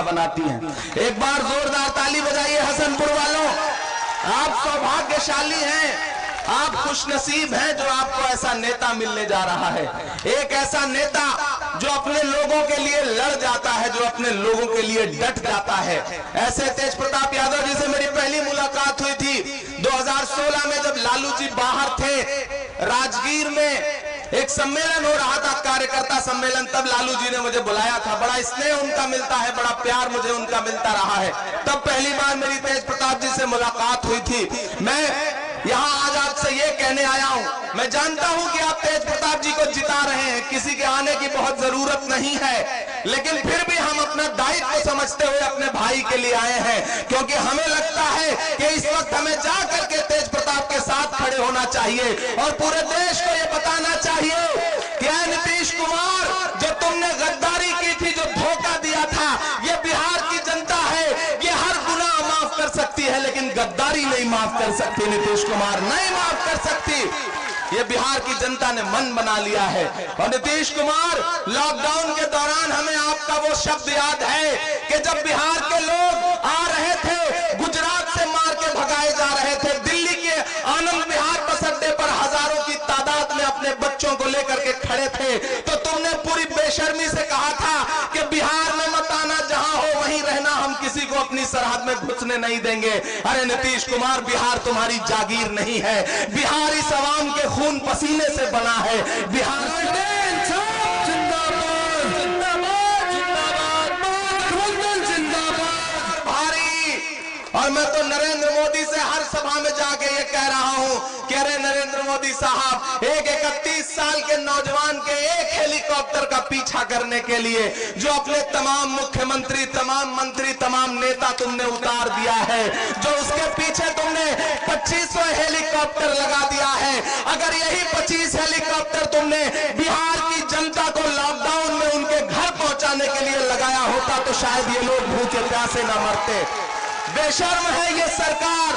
बनाती हैं। एक बार जोरदार ताली बजाइए हसनपुर वालों। आप सौभाग्यशाली हैं, आप खुशनसीब हैं जो आपको ऐसा नेता मिलने जा रहा है। एक ऐसा नेता जो अपने लोगों के लिए लड़ जाता है, जो अपने लोगों के लिए डट जाता है। ऐसे तेज प्रताप यादव जी से मेरी पहली मुलाकात हुई थी 2016 में, जब लालू जी बाहर थे। राजगीर में एक सम्मेलन हो रहा था, कार्यकर्ता सम्मेलन, तब लालू जी ने मुझे बुलाया था। बड़ा स्नेह उनका मिलता है, बड़ा प्यार मुझे उनका मिलता रहा है। तब पहली बार मेरी तेज प्रताप जी से मुलाकात हुई थी। मैं यहाँ आज आपसे ये कहने आया हूँ, मैं जानता हूँ कि आप तेज प्रताप जी को जिता रहे हैं, किसी के आने की बहुत जरूरत नहीं है, लेकिन फिर भी हम अपना दायित्व समझते हुए अपने भाई के लिए आए हैं, क्योंकि हमें लगता है कि इस वक्त हमें जा करके तेज प्रताप के साथ खड़े होना चाहिए और पूरे देश को ये बताना चाहिए कि नीतीश कुमार, जो तुमने गद्दारी की थी, जो धोखा दिया था, ये बिहार की जनता है, ये हर गुनाह माफ कर सकती है, लेकिन गद्दारी नहीं माफ कर सकती। नीतीश कुमार नहीं माफ कर सकती। ये बिहार की जनता ने मन बना लिया है। और नीतीश कुमार, लॉकडाउन के दौरान हमें आपका वो शब्द याद है कि जब बिहार के लोग आ रहे थे, गुजरात से मार के भगाए जा रहे थे, दिल्ली के आनंद विहार बस अड्डे पर हजारों की तादाद में अपने बच्चों को लेकर के खड़े थे, तो तुमने पूरी बेशर्मी से कहा था कि बिहार में मत आना, जहां हो वहीं रहना, हम किसी को अपनी सरहद में घुसने नहीं देंगे। अरे नीतीश कुमार, बिहार तुम्हारी जागीर नहीं है, बिहार इस अवाम के खून पसीने से बना है। बिहार और मैं तो नरेंद्र मोदी से हर सभा में जाके ये कह रहा हूं कि अरे नरेंद्र मोदी साहब, एक 31 साल के नौजवान के एक हेलीकॉप्टर का पीछा करने के लिए जो अपने तमाम मुख्यमंत्री, तमाम मंत्री, तमाम नेता तुमने उतार दिया है, जो उसके पीछे तुमने 2500 हेलीकॉप्टर लगा दिया है, अगर यही 25 हेलीकॉप्टर तुमने बिहार की जनता को लॉकडाउन में उनके घर पहुंचाने के लिए लगाया होता तो शायद ये लोग भूखे प्यासे न मरते। बेशर्म है ये सरकार,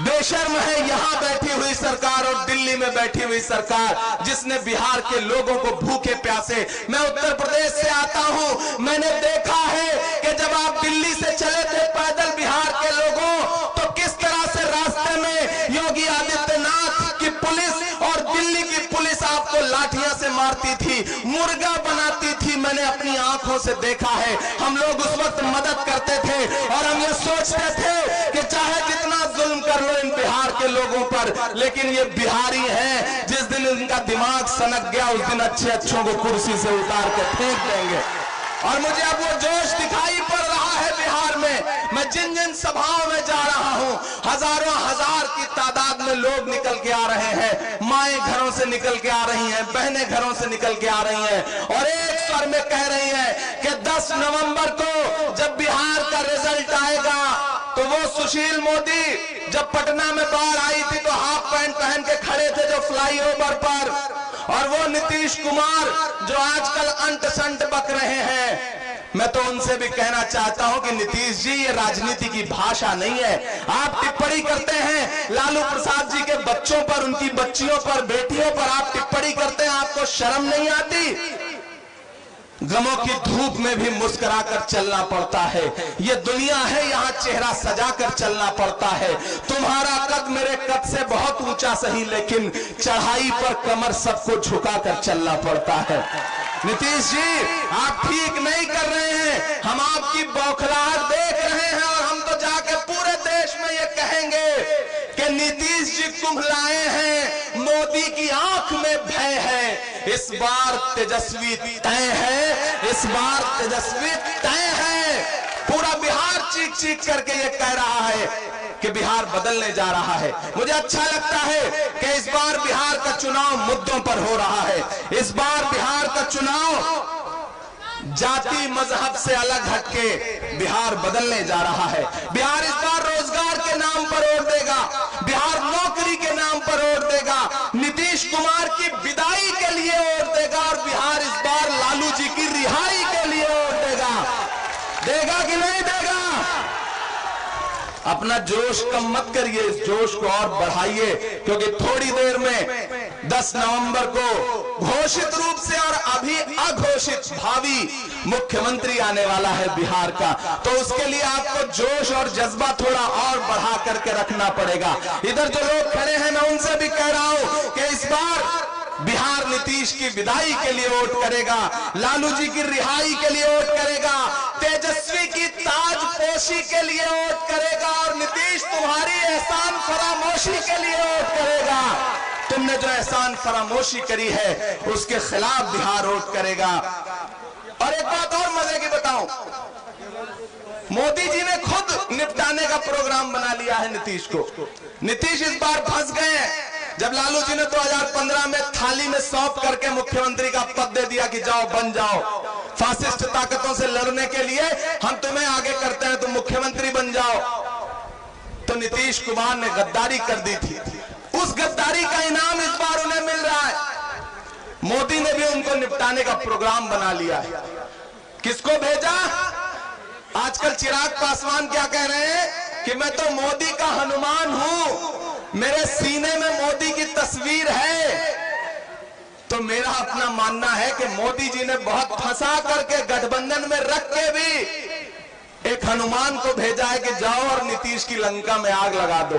बेशर्म है यहाँ बैठी हुई सरकार और दिल्ली में बैठी हुई सरकार, जिसने बिहार के लोगों को भूखे प्यासे। मैं उत्तर प्रदेश से आता हूँ, मैंने देखा है कि जब आप दिल्ली से चले थे पैदल बिहार के लोगों, तो किस तरह से रास्ते में योगी आदित्यनाथ की पुलिस और दिल्ली की पुलिस आपको लाठियां से मारती थी, मुर्गा बनाती थी। मैंने अपनी आंखों से देखा है। हम लोग उस वक्त मदद करते थे और हम ये सोचते थे कि चाहे जितना जुल्म कर लो इन बिहार के लोगों पर, लेकिन ये बिहारी हैं, जिस दिन इनका दिमाग सनक गया उस दिन अच्छे अच्छों को कुर्सी से उतार के फेंक देंगे। और मुझे अब वो जोश दिखाई पड़ रहा है बिहार में। मैं जिन जिन सभाओं में जा रहा हूं, हजारों हजार की तादाद में लोग निकल के आ रहे हैं, माएं घरों से निकल के आ रही हैं, बहनें घरों से निकल के आ रही हैं और एक स्वर में कह रही हैं कि 10 नवंबर को जब बिहार का रिजल्ट आएगा तो वो सुशील मोदी जब पटना में बाढ़ आई थी तो हाफ पैंट पहन के खड़े थे जो फ्लाईओवर पर, और वो नीतीश कुमार जो आजकल अंट संट बक रहे हैं, मैं तो उनसे भी कहना चाहता हूं कि नीतीश जी, ये राजनीति की भाषा नहीं है। आप टिप्पणी करते हैं लालू प्रसाद जी के बच्चों पर, उनकी बच्चियों पर, बेटियों पर आप टिप्पणी करते हैं, आपको शर्म नहीं आती? गमों की धूप में भी मुस्कुराकर चलना पड़ता है। ये दुनिया है, यहाँ चेहरा सजाकर चलना पड़ता है। तुम्हारा कद मेरे कद से बहुत ऊंचा सही, लेकिन चढ़ाई पर कमर सबको झुकाकर चलना पड़ता है। नीतीश जी, आप ठीक नहीं कर रहे हैं, हम आपकी बौखलाहट देख रहे हैं और हम तो जाके पूरे देश में ये कहेंगे कि नीतीश जी कुम्भलाए हैं, मोदी की आंख में भय है। इस बार तेजस्वी तय है, इस बार तेजस्वी तय है। पूरा बिहार चीख चीख करके ये कह रहा है कि बिहार बदलने जा रहा है। मुझे अच्छा लगता है कि इस बार बिहार का चुनाव मुद्दों पर हो रहा है। इस बार बिहार का चुनाव जाति मजहब से अलग हटके बिहार बदलने जा रहा है। बिहार इस बार रोजगार के नाम पर वोट देगा, बिहार नौकरी के नाम पर वोट देगा, नीतीश कुमार की विदाई के लिए वोट देगा और बिहार इस बार लालू जी की रिहाई के लिए वोट देगा। देगा कि नहीं देगा? अपना जोश कम मत करिए, इस जोश को और बढ़ाइए, क्योंकि थोड़ी देर में 10 नवंबर को घोषित रूप से और अभी अघोषित भावी मुख्यमंत्री आने वाला है बिहार का। तो उसके लिए आपको जोश और जज्बा थोड़ा और बढ़ा करके रखना पड़ेगा। इधर जो लोग खड़े हैं मैं उनसे भी कह रहा हूं कि इस बार बिहार नीतीश की विदाई के लिए वोट करेगा, लालू जी की रिहाई के लिए वोट करेगा, तेजस्वी की ताजपोशी के लिए वोट करेगा और नीतीश तुम्हारी एहसान फरामोशी के लिए वोट करेगा। तुमने जो एहसान फरामोशी करी है उसके खिलाफ बिहार वोट करेगा। और एक बात और मजे की बताऊं, मोदी जी ने खुद निपटाने का प्रोग्राम बना लिया है नीतीश को। नीतीश इस बार फंस गए हैं। जब लालू जी ने 2015 में थाली में सौंप करके मुख्यमंत्री का पद दे दिया कि जाओ बन जाओ, फासिस्ट ताकतों से लड़ने के लिए हम तुम्हें आगे करते हैं, तुम मुख्यमंत्री बन जाओ, तो नीतीश कुमार ने गद्दारी कर दी थी। उस गद्दारी का इनाम इस बार उन्हें मिल रहा है। मोदी ने भी उनको निपटाने का प्रोग्राम बना लिया है। किसको भेजा? आजकल चिराग पासवान क्या कह रहे हैं कि मैं तो मोदी का हनुमान हूं, मेरे सीने में मोदी की तस्वीर है। तो मेरा अपना मानना है कि मोदी जी ने बहुत फंसा करके गठबंधन में रख के भी एक हनुमान को भेजा है कि जाओ और नीतीश की लंका में आग लगा दो।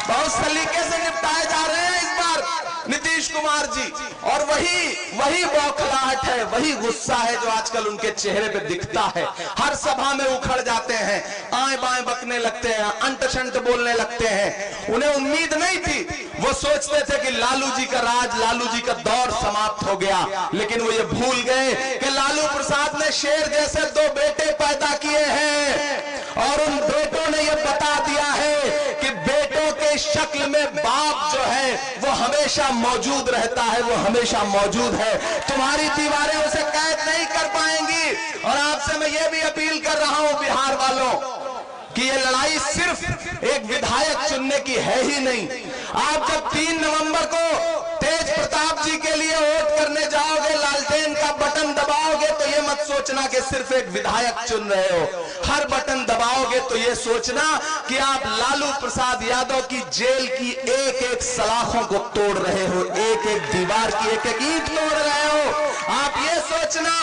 बहुत सलीके से निपटाए जा रहे हैं इस बार नीतीश कुमार जी। और वही बौखलाहट है, वही गुस्सा है जो आजकल उनके चेहरे पे दिखता है। हर सभा में उखड़ जाते हैं, आए बाएं बकने लगते हैं, अंट शंट बोलने लगते हैं। उन्हें उम्मीद नहीं थी, वो सोचते थे कि लालू जी का राज, लालू जी का दौर समाप्त हो गया, लेकिन वो ये भूल गए कि लालू प्रसाद ने शेर जैसे 2 बेटे पैदा किए हैं और उन बेटों ने ये बता दिया है कि बेटों के शक्ल में बाप जो है वो हमेशा मौजूद रहता है, वो हमेशा मौजूद है। तुम्हारी दीवारें उसे कैद नहीं कर पाएंगी। और आपसे मैं ये भी अपील कर रहा हूं बिहार वालों कि ये लड़ाई सिर्फ एक विधायक चुनने की है ही नहीं। आप जब 3 नवंबर को तेज प्रताप जी के लिए वोट करने जाओगे, लालटेन का बटन दबाओगे, तो ये मत सोचना कि सिर्फ एक विधायक चुन रहे हो। हर बटन दबाओगे तो ये सोचना कि आप लालू प्रसाद यादव की जेल की एक एक सलाखों को तोड़ रहे हो, एक एक दीवार की एक एक ईंट तोड़ रहे हो। आप ये सोचना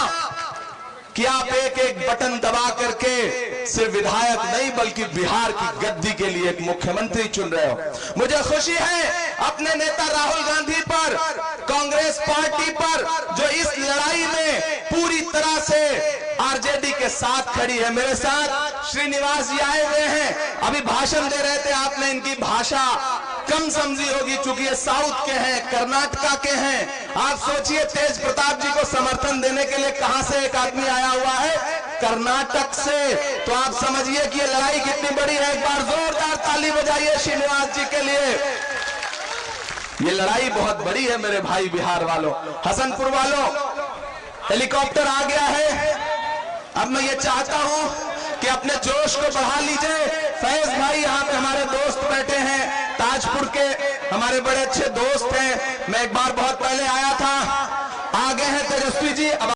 कि आप एक एक बटन दबा करके सिर्फ विधायक नहीं बल्कि बिहार की गद्दी के लिए एक मुख्यमंत्री चुन रहे हो। मुझे खुशी है अपने नेता राहुल गांधी पर, कांग्रेस पार्टी पर, जो इस लड़ाई में पूरी तरह से आरजेडी के साथ खड़ी है। मेरे साथ श्रीनिवास जी आए हुए हैं, अभी भाषण दे रहे थे। आपने इनकी भाषा कम समझी होगी क्योंकि ये साउथ के हैं, कर्नाटका के हैं। आप सोचिए तेज प्रताप जी को समर्थन देने के लिए कहां से एक आदमी आया हुआ है, कर्नाटक से। तो आप समझिए कि ये लड़ाई कितनी बड़ी है। एक बार जोरदार ताली बजाइए श्रीनिवास जी के लिए। ये लड़ाई बहुत बड़ी है मेरे भाई बिहार वालों, हसनपुर वालों। हेलीकॉप्टर आ गया है। अब मैं ये चाहता हूं कि अपने जोश को बढ़ा लीजिए। फैज भाई यहाँ पे हमारे दोस्त बैठे हैं, ताजपुर के हमारे बड़े अच्छे दोस्त हैं। मैं एक बार बहुत पहले आया था, आ गए हैं तेजस्वी जी। अब